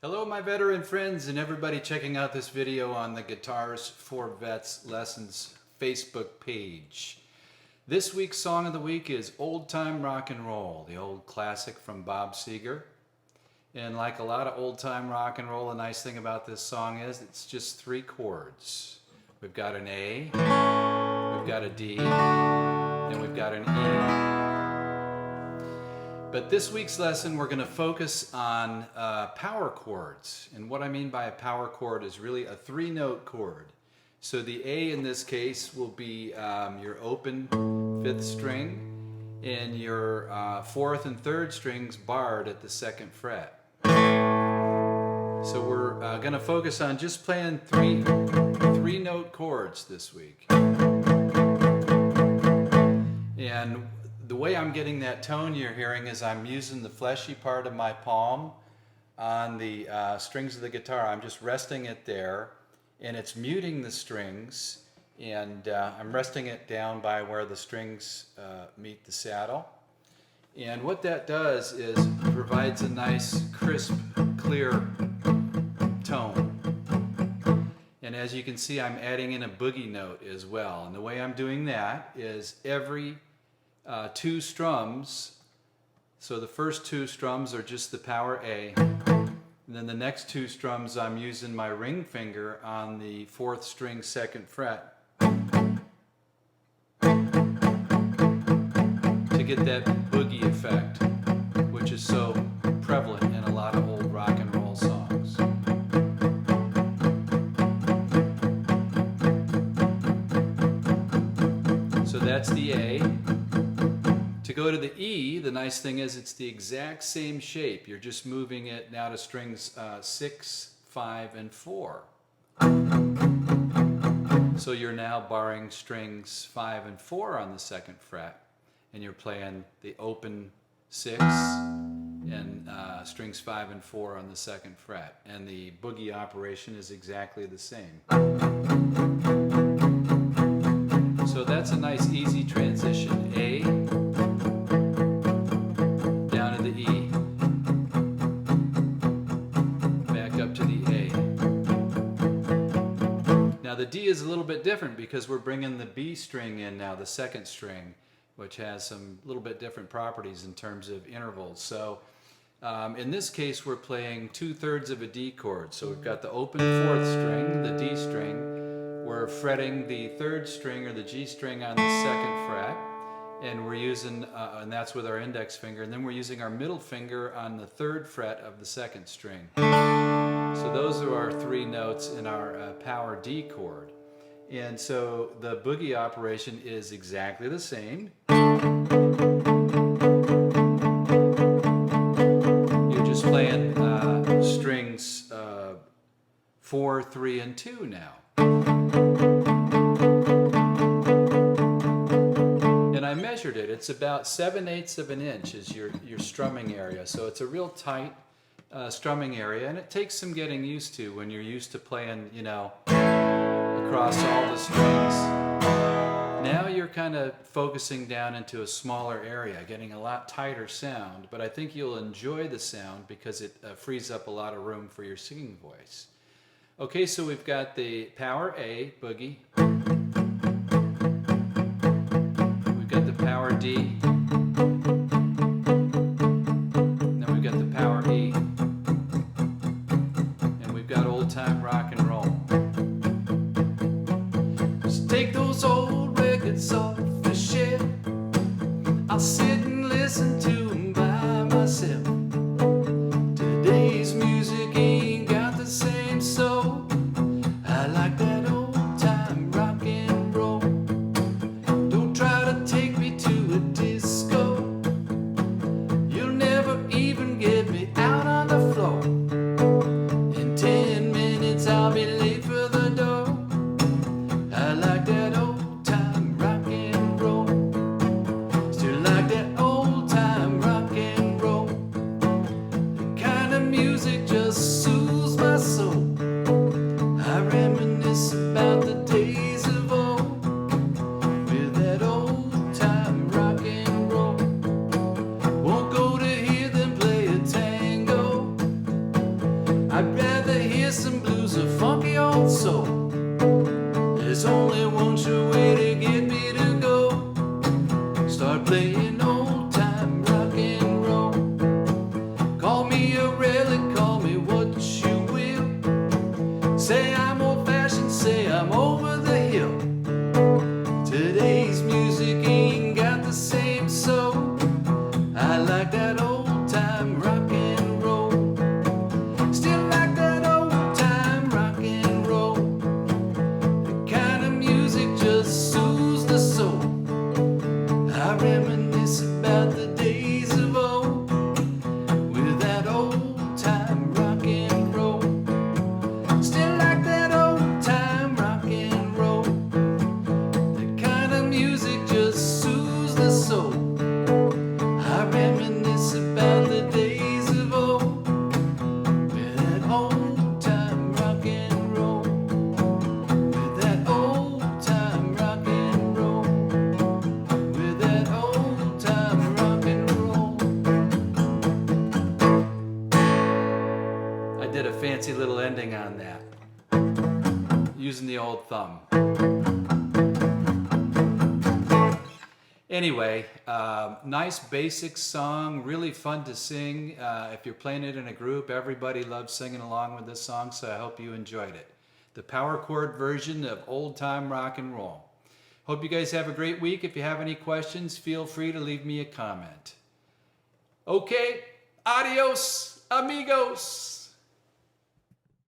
Hello my veteran friends and everybody checking out this video on the Guitars for Vets Lessons Facebook page. This week's song of the week is Old Time Rock and Roll, the old classic from Bob Seger. And like a lot of old time rock and roll, the nice thing about this song is it's just 3 chords. We've got an A, we've got a D, and we've got an E. But this week's lesson we're going to focus on power chords. And what I mean by a power chord is really a 3-note chord. So the A in this case will be your open 5th string and your 4th and 3rd strings barred at the 2nd fret. So we're going to focus on just playing 3-note chords this week. And the way I'm getting that tone you're hearing is I'm using the fleshy part of my palm on the strings of the guitar. I'm just resting it there and it's muting the strings, and I'm resting it down by where the strings meet the saddle. And what that does is provides a nice crisp, clear tone. And as you can see, I'm adding in a boogie note as well. And the way I'm doing that is every 2 strums, so the first 2 strums are just the power A, and then the next 2 strums I'm using my ring finger on the 4th string 2nd fret to get that boogie effect, which is so prevalent in a lot of old rock and roll songs. So that's the A. To go to the E, the nice thing is it's the exact same shape. You're just moving it now to strings 6, 5, and 4. So you're now barring strings 5 and 4 on the 2nd fret, and you're playing the open 6 and strings 5 and 4 on the 2nd fret. And the boogie operation is exactly the same. So that's a nice easy transition. A, down to the E, back up to the A. Now the D is a little bit different because we're bringing the B string in now, the 2nd string, which has some little bit different properties in terms of intervals. So in this case we're playing 2/3 of a D chord. So we've got the open 4th string, the D string. We're fretting the 3rd string or the G string on the 2nd fret, and we're using, and that's with our index finger, and then we're using our middle finger on the 3rd fret of the 2nd string. So those are our 3 notes in our power D chord. And so the boogie operation is exactly the same. You're just playing strings 4, 3, and 2 now. And I measured it. It's about 7/8 of an inch is your strumming area. So it's a real tight strumming area, and it takes some getting used to when you're used to playing, you know, across all the strings. Now you're kind of focusing down into a smaller area, getting a lot tighter sound, but I think you'll enjoy the sound because it frees up a lot of room for your singing voice. Okay, so we've got the power A, boogie. We've got the power D. Then we've got the power E. And we've got old time rock and roll. Just take those old records off the shelf. I'll sit and listen to them by myself. Today's music ain't got the same soul. I like that old time rock and roll. Don't try to take me to a disco. You'll never even get me out on the floor. In 10 minutes I'll be I'd rather hear some blues or funky old soul. There's only one sure way to get me to go. Start playing old time rock and roll. Call me a relic, call me what you will. Say I'm old fashioned, say I'm over the hill. Today's music ain't got the same soul. I like that old time rock and roll. Still like that old time rock and roll. The kind of music just soothes the soul. I reminisce about the days of old with that old time rock and roll. Still like that old time rock and roll. The kind of music just soothes the soul. I reminisce about the days of old with that old time rock and roll. With that old time rock and roll. With that old time rock and roll. I did a fancy little ending on that using the old thumb. Anyway, nice basic song, really fun to sing. If you're playing it in a group, everybody loves singing along with this song, so I hope you enjoyed it. The power chord version of old time rock and roll. Hope you guys have a great week. If you have any questions, feel free to leave me a comment. Okay, adios, amigos.